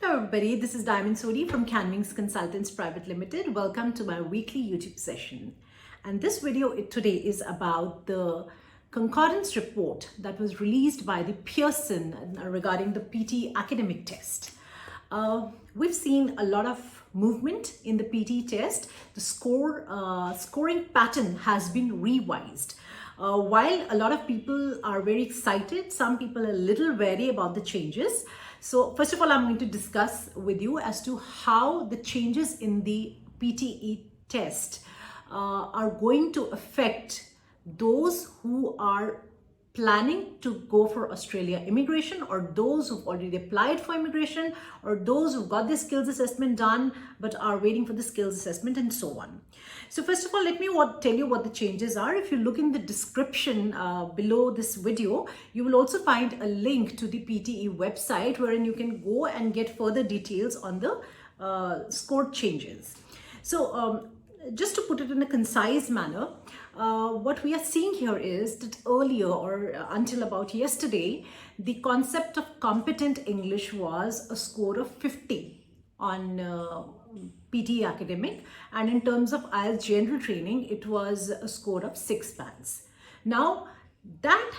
Hello everybody, this is Sodhi from CAAN Wings Consultants Private Limited. Welcome to my weekly YouTube session. And this video today is about the concordance report that was released by the Pearson regarding the PT academic test. We've seen a lot of movement in the PT test. The scoring pattern has been revised. While a lot of people are very excited, some people are a little wary about the changes. So first of all, I'm going to discuss with you as to how the changes in the PTE test are going to affect those who are planning to go for Australia immigration, or those who've already applied for immigration, or those who've got their skills assessment done but are waiting for the skills assessment, and so on. So first of all, let me tell you what the changes are. If you look in the description below this video, you will also find a link to the PTE website wherein you can go and get further details on the score changes. So just to put it in a concise manner, what we are seeing here is that earlier, or until about yesterday, the concept of competent English was a score of 50 on PT academic, and in terms of IELTS general training, it was a score of 6 bands. Now that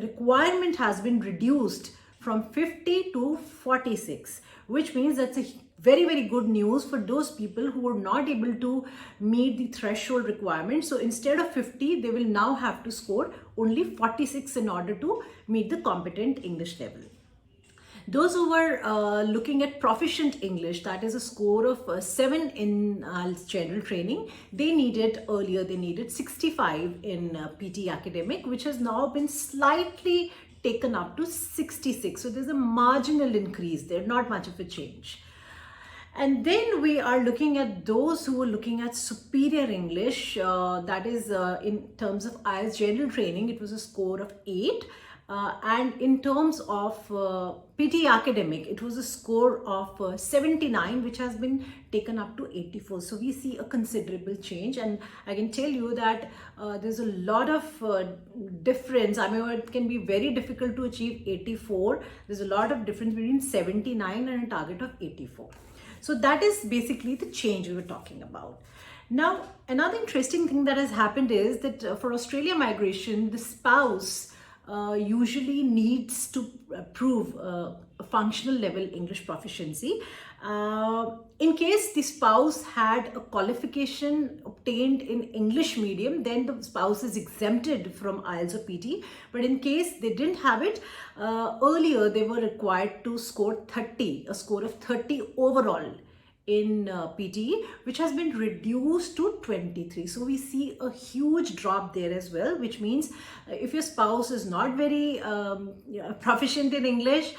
requirement has been reduced from 50 to 46, which means that's a very good news for those people who were not able to meet the threshold requirement. So instead of 50, they will now have to score only 46 in order to meet the competent English level. Those who were looking at proficient English, that is a score of 7 in general training, they needed 65 in PT academic, which has now been slightly taken up to 66. So there's a marginal increase there, not much of a change. And then we are looking at those who are looking at superior English, that is in terms of IELTS general training, it was a score of 8. And in terms of PT academic, it was a score of 79, which has been taken up to 84. So we see a considerable change, and I can tell you that there's a lot of difference. I mean, it can be very difficult to achieve 84. There's a lot of difference between 79 and a target of 84. So that is basically the change we were talking about. Now, another interesting thing that has happened is that for Australia migration, the spouse usually needs to prove a functional level English proficiency. In case the spouse had a qualification obtained in English medium, then the spouse is exempted from IELTS or PT. But in case they didn't have it, earlier they were required to score 30, a score of 30 overall in PTE, which has been reduced to 23. So we see a huge drop there as well, which means if your spouse is not very proficient in English,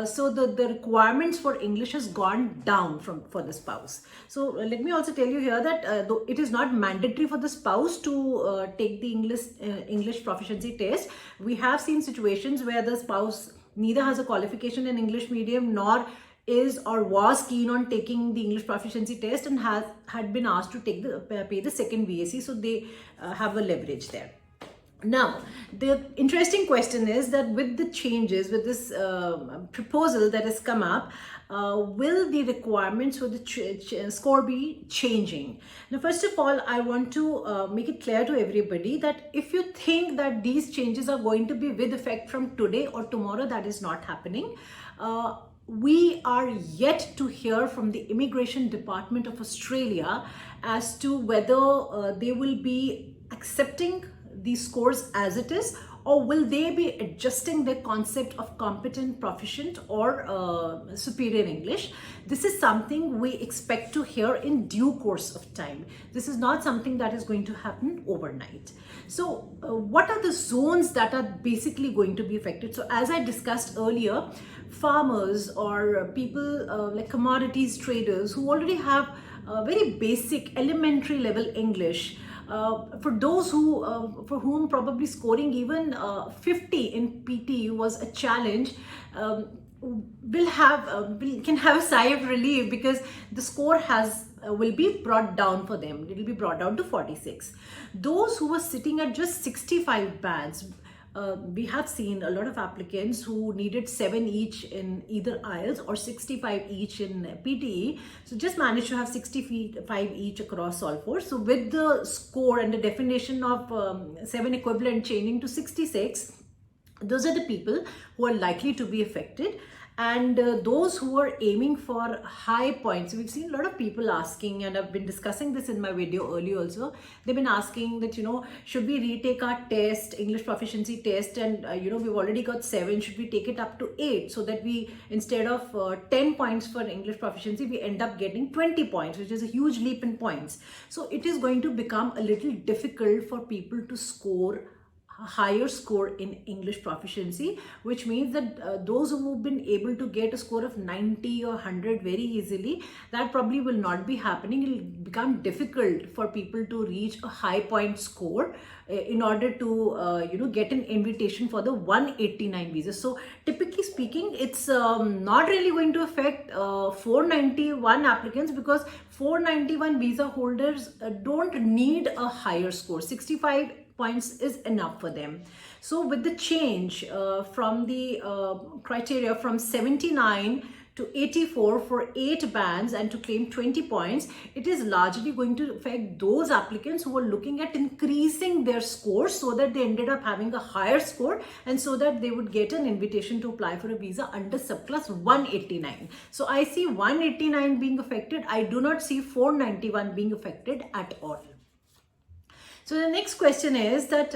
so the requirements for English has gone down for the spouse. So let me also tell you here that though it is not mandatory for the spouse to take the English proficiency test, we have seen situations where the spouse neither has a qualification in English medium nor is or was keen on taking the English proficiency test and had been asked to pay the second VAC, so they have a leverage there. Now, the interesting question is that with the changes, with this proposal that has come up, will the requirements for the score be changing? Now, first of all, I want to make it clear to everybody that if you think that these changes are going to be with effect from today or tomorrow, that is not happening. We are yet to hear from the Immigration Department of Australia as to whether they will be accepting these scores as it is, or will they be adjusting their concept of competent, proficient, or superior English. This is something we expect to hear in due course of time. This is not something that is going to happen overnight. So what are the zones that are basically going to be affected? So as I discussed earlier, farmers or people like commodities traders who already have very basic elementary level English, for those who for whom probably scoring even 50 in PT was a challenge, can have a sigh of relief, because the score will be brought down for them. It will be brought down to 46. Those who were sitting at just 65 bands, we have seen a lot of applicants who needed 7 each in either IELTS or 65 each in PTE. So just managed to have 65 each across all four. So with the score and the definition of 7 equivalent changing to 66, those are the people who are likely to be affected. And those who are aiming for high points, we've seen a lot of people asking, and I've been discussing this in my video earlier also. They've been asking that, should we retake our test, English proficiency test, and we've already got 7, should we take it up to 8, so that we, instead of 10 points for English proficiency, we end up getting 20 points, which is a huge leap in points. So it is going to become a little difficult for people to score higher score in English proficiency, which means that those who have been able to get a score of 90 or 100 very easily, that probably will not be happening. It will become difficult for people to reach a high point score in order to get an invitation for the 189 visa. So typically speaking, it's not really going to affect 491 applicants, because 491 visa holders don't need a higher score. 65 points is enough for them. So with the change from the criteria from 79 to 84 for 8 bands and to claim 20 points, it is largely going to affect those applicants who are looking at increasing their scores so that they ended up having a higher score, and so that they would get an invitation to apply for a visa under subclass 189. So I see 189 being affected. I do not see 491 being affected at all. So the next question is that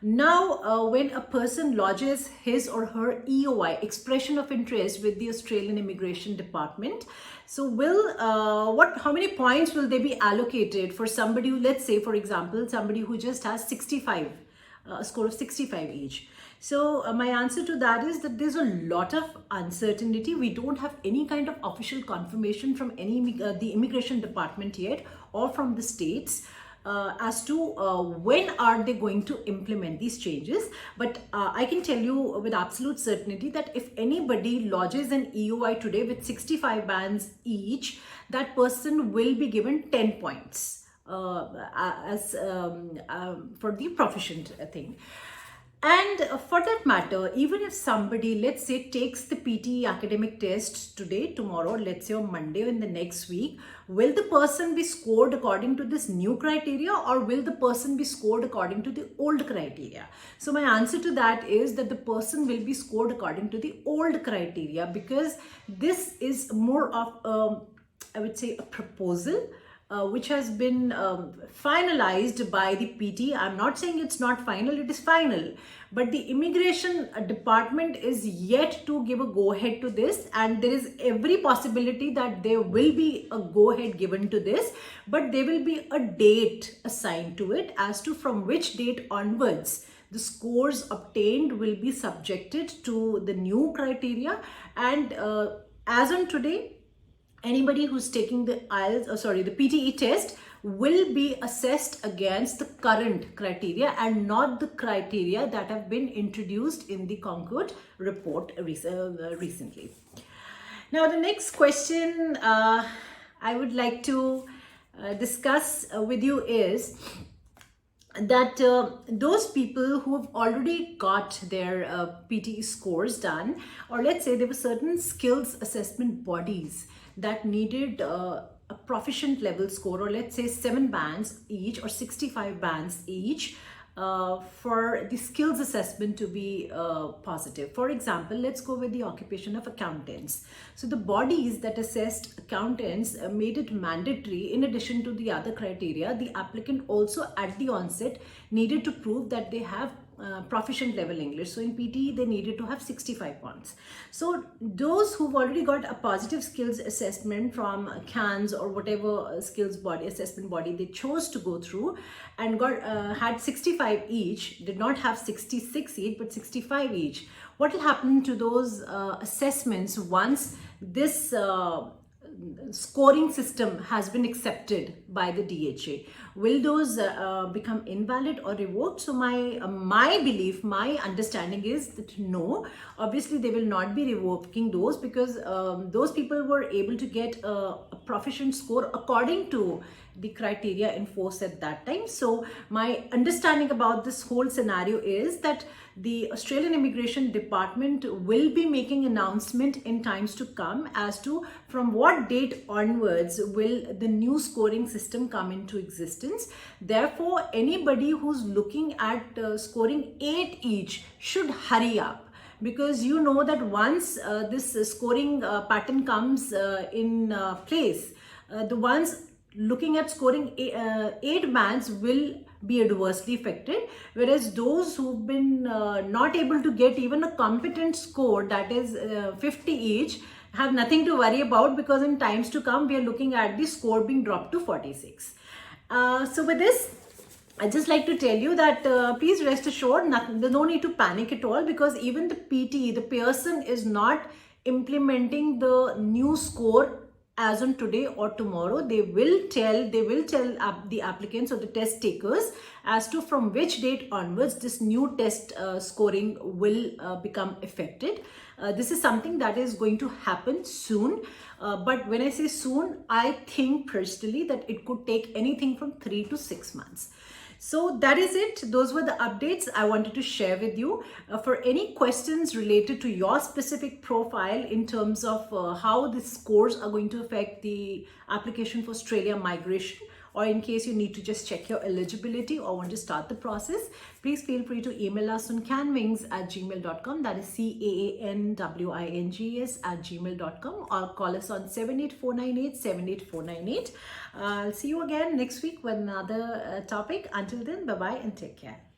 now when a person lodges his or her EOI, expression of interest, with the Australian Immigration Department, so will how many points will they be allocated for somebody who, let's say for example, somebody who just has 65, a score of 65 each? So my answer to that is that there's a lot of uncertainty. We don't have any kind of official confirmation from the Immigration Department yet, or from the states, as to when are they going to implement these changes. But I can tell you with absolute certainty that if anybody lodges an EOI today with 65 bands each, that person will be given 10 points for the proficient thing. And for that matter, even if somebody, let's say, takes the PTE academic test today, tomorrow, let's say on Monday, in the next week, will the person be scored according to this new criteria, or will the person be scored according to the old criteria? So my answer to that is that the person will be scored according to the old criteria, because this is more of, I would say, a proposal which has been finalized by the PT. I'm not saying it's not final, it is final. But the Immigration Department is yet to give a go-ahead to this, and there is every possibility that there will be a go-ahead given to this, but there will be a date assigned to it as to from which date onwards the scores obtained will be subjected to the new criteria. And as on today, anybody who's taking the the PTE test will be assessed against the current criteria and not the criteria that have been introduced in the Concord report recently. Now, the next question I would like to discuss with you is that those people who have already got their PTE scores done, or let's say there were certain skills assessment bodies that needed a proficient level score, or let's say 7 bands each or 65 bands each, for the skills assessment to be positive. For example, let's go with the occupation of accountants. So the bodies that assessed accountants made it mandatory, in addition to the other criteria, the applicant also at the onset needed to prove that they have proficient level English. So in PTE they needed to have 65 points. So those who've already got a positive skills assessment from CAAN's or whatever skills body assessment body they chose to go through, and got had 65 each, did not have 66 each but 65 each. What will happen to those assessments once this scoring system has been accepted by the DHA? will those become invalid or revoked? So my belief, my understanding is that no, obviously they will not be revoking those, because those people were able to get a proficient score according to the criteria enforced at that time. So my understanding about this whole scenario is that the Australian Immigration Department will be making announcement in times to come as to from what date onwards will the new scoring system come into existence. Therefore, anybody who's looking at scoring 8 each should hurry up, because you know that once this scoring pattern comes in place, the ones looking at scoring 8 bands will be adversely affected, whereas those who've been not able to get even a competent score, that is 50 each, have nothing to worry about, because in times to come we are looking at the score being dropped to 46. So with this, I just like to tell you that please rest assured, there's no need to panic at all, because even the PT, the Pearson, is not implementing the new score as on today or tomorrow. They will tell the applicants or the test takers as to from which date onwards this new test scoring will become effective. This is something that is going to happen soon, but when I say soon, I think personally that it could take anything from 3 to 6 months. So that is it. Those were the updates I wanted to share with you. For any questions related to your specific profile in terms of how the scores are going to affect the application for Australia migration, or in case you need to just check your eligibility or want to start the process, please feel free to email us on CaanWings@gmail.com. That is CAANWINGS@gmail.com, or call us on 78498 78498. I'll see you again next week with another topic. Until then, bye-bye and take care.